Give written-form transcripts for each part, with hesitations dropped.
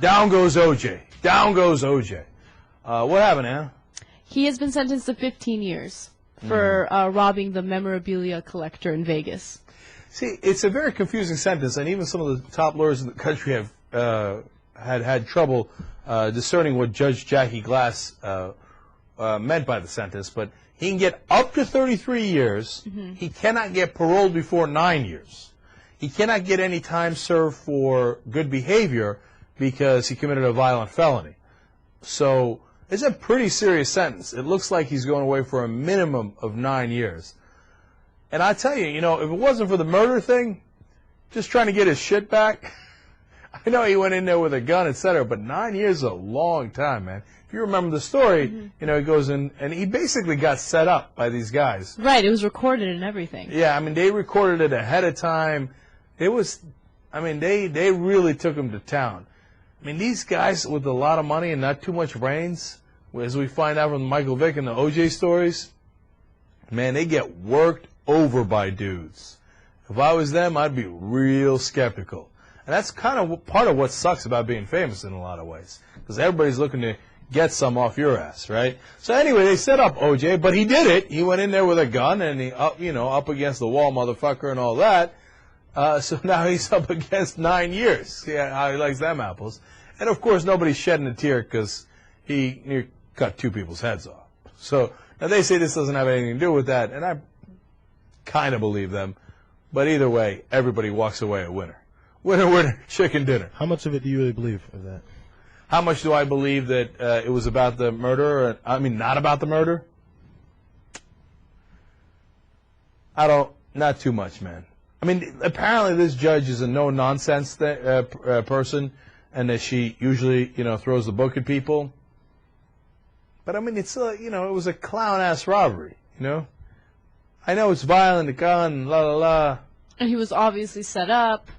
Down goes OJ. Down goes OJ. What happened, Anna? He has been sentenced to 15 years for robbing the memorabilia collector in Vegas. See, it's a very confusing sentence, and even some of the top lawyers in the country have had trouble discerning what Judge Jackie Glass meant by the sentence. But he can get up to 33 years. Mm-hmm. He cannot get paroled before 9 years. He cannot get any time served for good behavior because he committed a violent felony. So it's a pretty serious sentence. It looks like he's going away for a minimum of 9 years. And I tell you, if it wasn't for the murder thing, just trying to get his shit back, I know he went in there with a gun, etc., but 9 years is a long time, man. If you remember the story, he goes in, and he basically got set up by these guys. Right, it was recorded and everything. Yeah, they recorded it ahead of time. They really took him to town. These guys with a lot of money and not too much brains, as we find out from Michael Vick and the OJ stories, man, they get worked over by dudes. If I was them, I'd be real skeptical. And that's kind of part of what sucks about being famous in a lot of ways, because everybody's looking to get some off your ass, right? So anyway, they set up OJ, but he did it. He went in there with a gun and he up against the wall, motherfucker, and all that. So now he's up against 9 years. Yeah, how he likes them apples. And of course, nobody's shedding a tear because he cut two people's heads off. So now they say this doesn't have anything to do with that, and I kind of believe them. But either way, everybody walks away a winner. Winner, winner, chicken dinner. How much of it do you really believe of that? How much do I believe that it was about the murder? Not about the murder? Not too much, man. Apparently this judge is a no-nonsense person, and that she usually, throws the book at people. But it's it was a clown-ass robbery, I know it's violent, a gun, la la la. And he was obviously set up.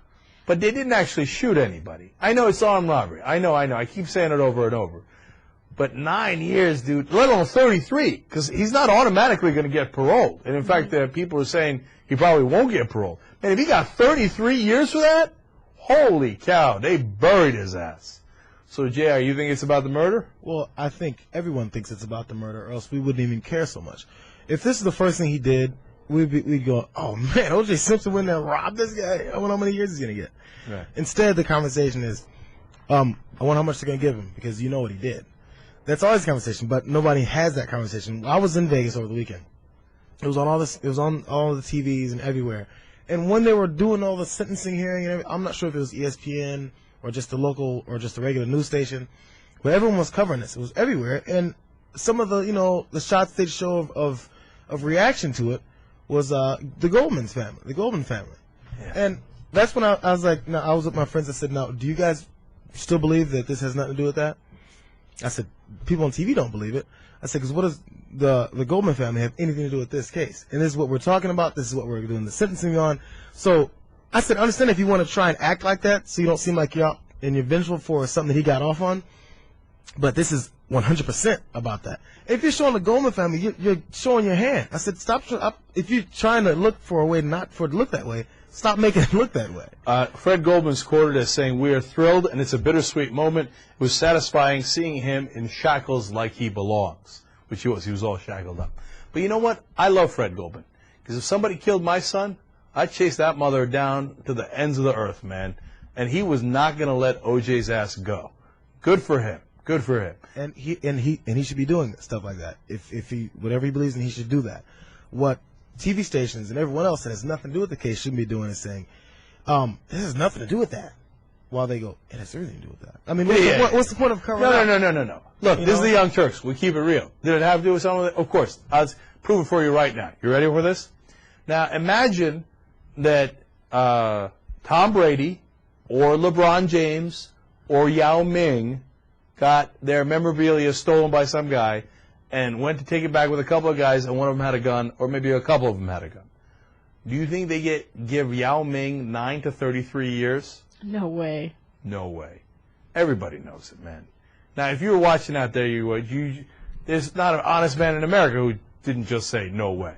But they didn't actually shoot anybody. I know it's armed robbery. I know. I keep saying it over and over. But 9 years, dude, let alone 33, because he's not automatically going to get paroled. And in fact, people are saying he probably won't get paroled. Man, if he got 33 years for that, holy cow, they buried his ass. So, JR, you think it's about the murder? Well, I think everyone thinks it's about the murder, or else we wouldn't even care so much. If this is the first thing he did, we'd go, oh, man, O.J. Simpson went there and robbed this guy. I wonder how many years he's going to get. Right. Instead, the conversation is, I wonder how much they're going to give him, because you know what he did. That's always the conversation, but nobody has that conversation. I was in Vegas over the weekend. It was on all this. It was on all the TVs and everywhere. And when they were doing all the sentencing hearing, and I'm not sure if it was ESPN or just the local or just the regular news station, but everyone was covering this. It was everywhere, and some of the the shots they show of reaction to it was the Goldman family, yeah. And that's when I was like, I was with my friends. I said, now, do you guys still believe that this has nothing to do with that? I said, people on TV don't believe it. I said, because what does the Goldman family have anything to do with this case? And this is what we're talking about. This is what we're doing the sentencing on. So I said, understand if you want to try and act like that so you don't seem like you're out and you're vengeful for something that he got off on. But this is 100% about that. If you're showing the Goldman family, you're showing your hand. I said, stop. If you're trying to look for a way not for it to look that way, stop making it look that way. Fred Goldman's quoted as saying, "We are thrilled, and it's a bittersweet moment. It was satisfying seeing him in shackles like he belongs," which he was. He was all shackled up. But you know what? I love Fred Goldman, because if somebody killed my son, I'd chase that mother down to the ends of the earth, man. And he was not going to let OJ's ass go. Good for him. Good for him. And he should be doing stuff like that. If he whatever he believes in, he should do that. What TV stations and everyone else that has nothing to do with the case shouldn't be doing is saying, this has nothing to do with that. While they go, it has everything to do with that. What's the point of covering up? No. Look, this is the Young Turks. We keep it real. Did it have to do with something? Of course. I'll prove it for you right now. You ready for this? Now, imagine that Tom Brady or LeBron James or Yao Ming got their memorabilia stolen by some guy and went to take it back with a couple of guys, and one of them had a gun, or maybe a couple of them had a gun. Do you think they give Yao Ming 9 to 33 years? No way. No way. Everybody knows it, man. Now, if you were watching out there, there's not an honest man in America who didn't just say, no way.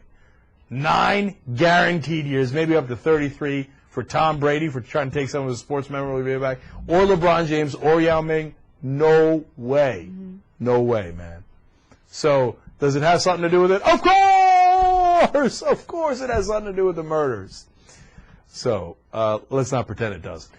9 guaranteed years, maybe up to 33 for Tom Brady for trying to take some of his sports memorabilia back, or LeBron James, or Yao Ming. No way. No way, man. So, does it have something to do with it? Of course! Of course it has something to do with the murders. So, let's not pretend it doesn't.